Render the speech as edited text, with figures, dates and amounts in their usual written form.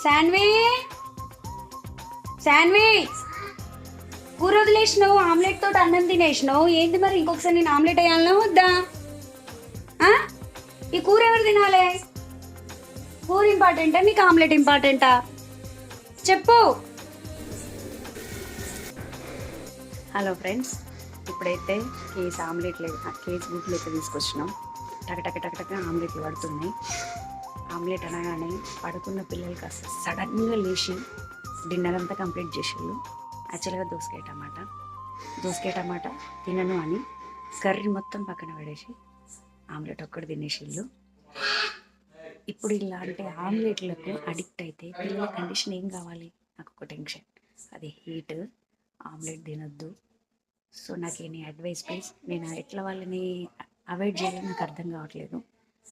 శాన్వి శాన్వి కూర వదిలేసినావు, ఆమ్లెట్ తోటి అన్నం తినేసినావు. ఏంటి మరి ఇంకొకసారి నేను ఆమ్లెట్ వేయాలన్నా వద్దా? ఈ కూర ఎవరు తినాలి? కూర ఇంపార్టెంటా నీకు ఆమ్లెట్ ఇంపార్టెంటా? చెప్పు. హలో ఫ్రెండ్స్, ఇప్పుడైతే కేజీ ఆమ్లెట్లు కేజీ గుడ్లు అయితే తీసుకొచ్చినాం. టక ఆమ్లెట్లు పడుతున్నాయి. ఆమ్లెట్ అనగానే పడుకున్న పిల్లలకి అసలు సడన్గా లేచి డిన్నర్ అంతా కంప్లీట్ చేసేళ్ళు. యాక్చువల్గా దోసకాయ టమాటా తినను అని కర్రీ మొత్తం పక్కన పడేసి ఆమ్లెట్ ఒక్కటి తినేసిళ్ళు. ఇప్పుడు ఇలాంటి ఆమ్లెట్లకు అడిక్ట్ అయితే పిల్లల కండిషన్ ఏం కావాలి? నాకు ఒక టెన్షన్, అది హీట్, ఆమ్లెట్ తినొద్దు. సో నాకు ఎనీ అడ్వైస్ ప్లీజ్. నేను ఎట్లా వాళ్ళని అవాయిడ్ చేయాలని నాకు అర్థం కావట్లేదు.